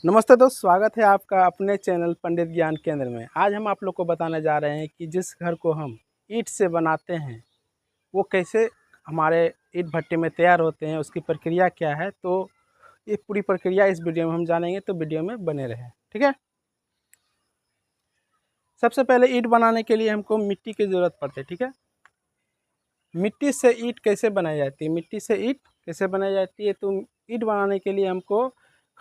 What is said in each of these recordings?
नमस्ते दोस्त, स्वागत है आपका अपने चैनल पंडित ज्ञान केंद्र में। आज हम आप लोग को बताने जा रहे हैं कि जिस घर को हम ईंट से बनाते हैं वो कैसे हमारे ईंट भट्टे में तैयार होते हैं, उसकी प्रक्रिया क्या है। तो ये पूरी प्रक्रिया इस वीडियो में हम जानेंगे, तो वीडियो में बने रहें। ठीक है। सबसे पहले ईंट बनाने के लिए हमको मिट्टी की ज़रूरत पड़ती है। ठीक है। मिट्टी से ईंट कैसे बनाई जाती है, मिट्टी से ईंट कैसे बनाई जाती है, तो ईंट बनाने के लिए हमको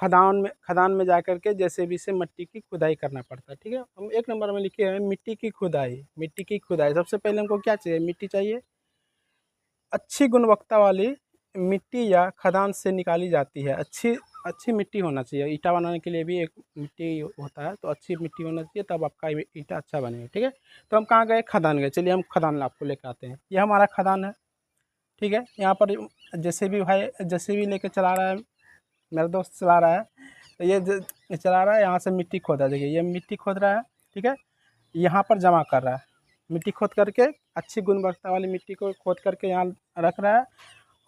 खदान में जा कर के जेसीबी से मिट्टी की खुदाई करना पड़ता है। ठीक है। हम एक नंबर में लिखे हैं मिट्टी की खुदाई। मिट्टी की खुदाई सबसे पहले हमको क्या चाहिए, मिट्टी चाहिए। अच्छी गुणवत्ता वाली मिट्टी या खदान से निकाली जाती है। अच्छी अच्छी मिट्टी होना चाहिए। ईंटा बनाने के लिए भी एक मिट्टी होता है, तो अच्छी मिट्टी होना चाहिए, तब आपका ईंटा अच्छा बनेगा। ठीक है। तो हम कहाँ गए, खदान गए। चलिए हम खदान आपको लेकर आते हैं। यह हमारा खदान है। ठीक है। यहाँ पर जेसीबी भाई जेसीबी लेके चला रहा है, मेरा दोस्त चला रहा है। तो ये चला रहा है, यहाँ से मिट्टी खोद रहा है। देखिए ये मिट्टी खोद रहा है। ठीक है। यहाँ पर जमा कर रहा है, मिट्टी खोद करके अच्छी गुणवत्ता वाली मिट्टी को खोद करके यहाँ रख रहा है।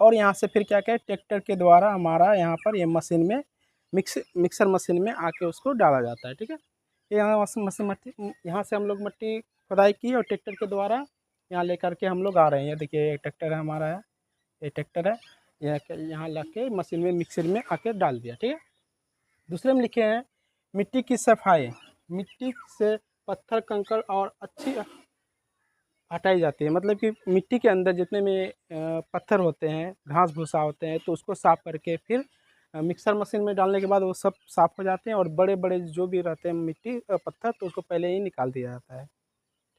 और यहाँ से फिर क्या कहें, ट्रैक्टर के द्वारा हमारा यहाँ पर ये मशीन में मिक्सर मशीन में आके उसको डाला जाता है। ठीक है। ये यहाँ मशीन मट्टी, यहाँ से हम लोग मिट्टी खुदाई की और ट्रैक्टर के द्वारा यहाँ लेकर के हम लोग आ रहे हैं। ये देखिए ये ट्रैक्टर है हमारा, है ये ट्रैक्टर है। यहाँ ला के मशीन में मिक्सर में आके डाल दिया। ठीक है। दूसरे में लिखे हैं मिट्टी की सफाई। मिट्टी से पत्थर कंकड़ और अच्छी हटाई जाती है। मतलब कि मिट्टी के अंदर जितने में पत्थर होते हैं, घास भूसा होते हैं, तो उसको साफ़ करके फिर मिक्सर मशीन में डालने के बाद वो सब साफ़ हो जाते हैं। और बड़े बड़े जो भी रहते हैं मिट्टी पत्थर, तो उसको पहले ही निकाल दिया जाता है।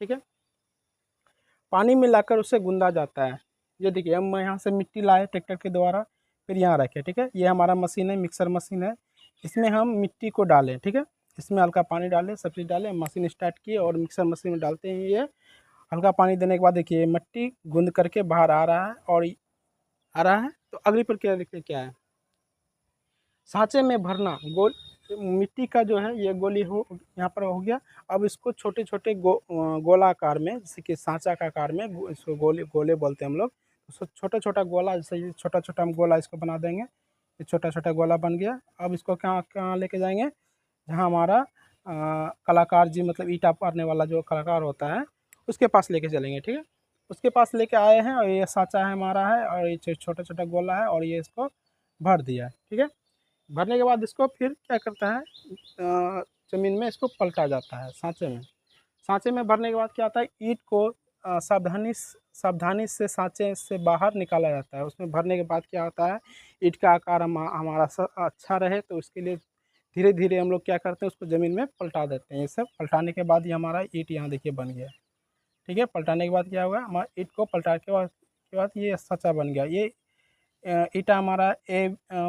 ठीक है। पानी मिलाकर उसे गूंदा जाता है। ये देखिए हम यहाँ से मिट्टी लाए ट्रैक्टर के द्वारा, फिर यहाँ रखे। ठीक है। ये हमारा मशीन है, मिक्सर मशीन है। इसमें हम मिट्टी को डालें। ठीक है। इसमें हल्का पानी डालें, सब चीज़ डालें, मशीन स्टार्ट किए और मिक्सर मशीन में डालते हैं। ये हल्का पानी देने के बाद देखिए मिट्टी गूंद करके बाहर आ रहा है और आ रहा है। तो अगली प्रक्रिया देखिए क्या है, सांचे में भरना। गोल मिट्टी का जो है ये गोली हो यहाँ पर हो गया। अब इसको छोटे छोटे गोलाकार में, जैसे कि सांचा का आकार में, इसको गोले गोले बोलते हैं हम लोग। उसको छोटा छोटा गोला, जैसे ये छोटा छोटा हम गोला इसको बना देंगे। ये छोटा छोटा गोला बन गया। अब इसको कहाँ कहाँ लेके जाएंगे, जहाँ हमारा कलाकार जी, मतलब ईंटा पारने वाला जो कलाकार होता है, उसके पास लेके चलेंगे। ठीक है। उसके पास लेके आए हैं और ये सांचा है हमारा है, और ये छोटा छोटा गोला है, और ये इसको भर दिया। ठीक है। भरने के बाद इसको फिर क्या करता है, ज़मीन में इसको पलटा जाता है सांचे में। सांचे में भरने के बाद क्या होता है, ईंट को सावधानी से सांचे से बाहर निकाला जाता है। उसमें भरने के बाद क्या होता है, ईंट का आकार हमारा अच्छा रहे, तो उसके लिए धीरे धीरे हम लोग क्या करते हैं, उसको ज़मीन में पलटा देते हैं। ये सब पलटाने के बाद ये हमारा ईंट यहाँ देखिए बन गया। ठीक है। पलटाने के बाद क्या होगा, हमारा ईंट को पलटा के बाद ये सांचा बन गया। ये ईटा हमारा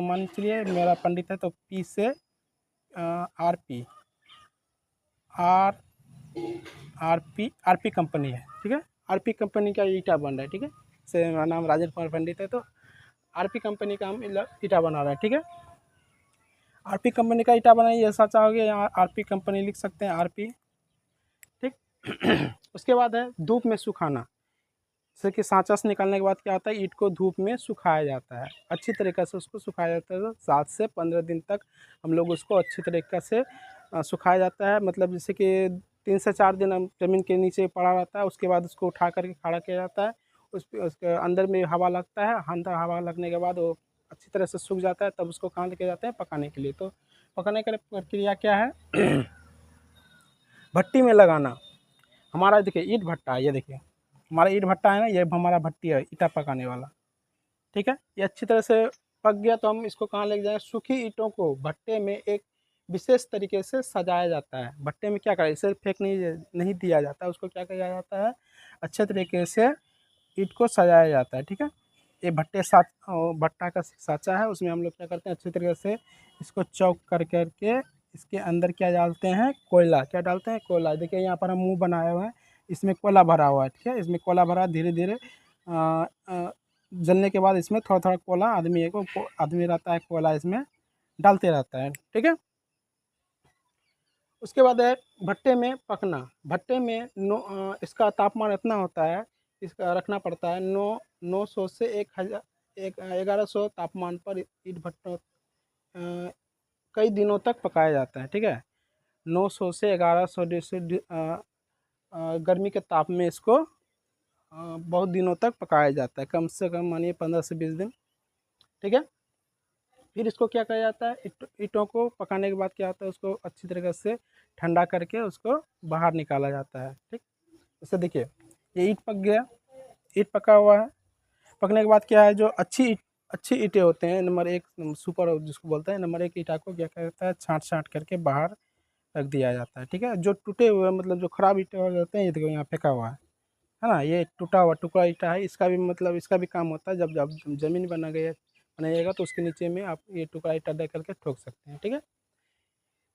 मान चलिए मेरा पंडित है, तो पी से आर पी कंपनी है। ठीक है। आर पी कंपनी का ईटा बन रहा है। ठीक है। से मेरा नाम राजेंद्र कुमार पंडित है, तो आर पी कंपनी का हम ईटा बना रहे हैं। ठीक है। आर पी कंपनी का ईटा बनाइए, ये सांचा हो गया, यहाँ आर पी कंपनी लिख सकते हैं, आर पी। ठीक। उसके बाद है धूप में सुखाना। जैसे कि सांचा से निकालने के बाद क्या होता है, ईंट को धूप में सुखाया जाता है। अच्छी तरीक़े से उसको सुखाया जाता है। तो 7 से 15 दिन तक हम लोग उसको अच्छी तरीक़े से सुखाया जाता है। मतलब जैसे कि 3 से 4 दिन हम ज़मीन के नीचे पड़ा रहता है। उसके बाद उसको उठा करके खड़ा किया जाता है। उसके अंदर में हवा लगता है, अंदर हवा लगने के बाद वो अच्छी तरह से सूख जाता है। तब उसको कहाँ लेके जाते हैं, पकाने के लिए। तो पकाने का प्रक्रिया क्या है, भट्टी में लगाना। हमारा देखिए ईंट भट्टा है, ये देखिए हमारा ईंट भट्टा है ना, ये हमारा भट्टी है ईंटा पकाने वाला। ठीक है। ये अच्छी तरह से पक गया, तो हम इसको कहाँ लेके जाएंगे, सूखी ईंटों को भट्टे में एक विशेष तरीके से सजाया जाता है। भट्टे में क्या करें, इसे फेंक नहीं दिया जाता, उसको क्या किया जाता है, अच्छे तरीके से ईंट को सजाया जाता है। ठीक है। ये भट्टा का साँचा है, उसमें हम लोग क्या करते हैं, अच्छी तरीके से इसको चौक कर करके इसके अंदर क्या डालते हैं, कोयला। क्या डालते हैं, कोयला। देखिए यहाँ पर हम मुँह बनाए हुए हैं, इसमें कोयला भरा हुआ है। ठीक है। इसमें कोयला भरा, धीरे धीरे जलने के बाद इसमें थोड़ा थोड़ा कोयला आदमी रहता है, कोयला इसमें डालते रहता है। ठीक है। उसके बाद है भट्टे में पकना। भट्टे में इसका तापमान इतना होता है, इसका रखना पड़ता है 900 से 1100 तापमान पर ईंट भट्टों कई दिनों तक पकाया जाता है, ठीक है। 900 से 1100 गर्मी के ताप में इसको बहुत दिनों तक पकाया जाता है, कम से कम मानिए 15 से 20 दिन, ठीक है। फिर इसको क्या किया जाता है, ईंटों को पकाने के बाद क्या होता है, उसको अच्छी तरीके से ठंडा करके उसको बाहर निकाला जाता है, ठीक। जैसे देखिए ये ईंट पक गया, ईंट पका हुआ है। पकने के बाद क्या है, जो अच्छी ईंटें होते हैं, नंबर 1 सुपर जिसको बोलते हैं, नंबर 1 ईंटा को क्या कहता है, छाँट करके बाहर रख दिया जाता है, ठीक है। जो टूटे हुए मतलब जो खराब ईंटें हो जाते हैं, ये देखो यहाँ फेंका हुआ है ना, ये टूटा हुआ टुकड़ा ईंटा है, इसका भी मतलब इसका भी काम होता है, जब जब ज़मीन बनाइएगा तो उसके नीचे में आप ये टुकड़ा ईंटा दे करके ठोक सकते हैं, ठीक है।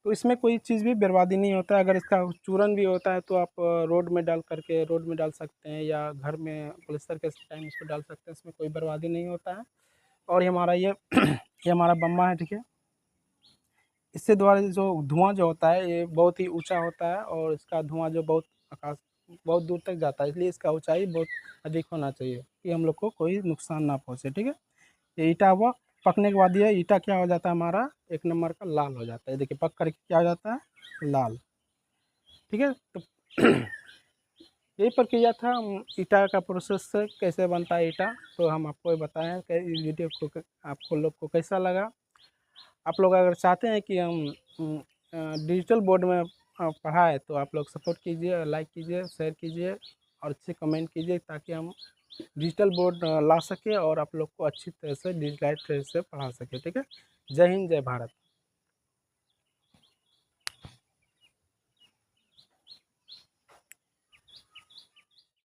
तो इसमें कोई चीज़ भी बर्बादी नहीं होता है। अगर इसका चूरन भी होता है तो आप रोड में डाल सकते हैं, या घर में पलस्तर के टाइम इसको डाल सकते हैं, इसमें कोई बर्बादी नहीं होता है। और ये हमारा ये हमारा बम्बा है, ठीक है। इससे द्वारा जो धुआं जो होता है ये बहुत ही ऊंचा होता है, और इसका धुआं जो बहुत दूर तक जाता है, इसलिए इसका ऊंचाई बहुत अधिक होना चाहिए कि हम लोग को कोई नुकसान ना पहुंचे, ठीक है। ये ईटा हुआ, पकने के बाद ये ईटा क्या हो जाता है, हमारा एक नंबर का लाल हो जाता है, देखिए पक करके क्या हो जाता है, लाल, ठीक है। तो यही प्रक्रिया था ईटा का प्रोसेस से कैसे बनता है ईटा, तो हम आपको ये बताएं कि इस वीडियो को आपको लोग को कैसा लगा। आप लोग अगर चाहते हैं कि हम डिजिटल बोर्ड में पढ़ाएँ तो आप लोग सपोर्ट कीजिए, लाइक कीजिए, शेयर कीजिए और अच्छे कमेंट कीजिए, ताकि हम डिजिटल बोर्ड ला सकें और आप लोग को अच्छी तरह से डिजिटलाइज्ड तरह से पढ़ा सकें, ठीक है। जय हिंद, जय भारत।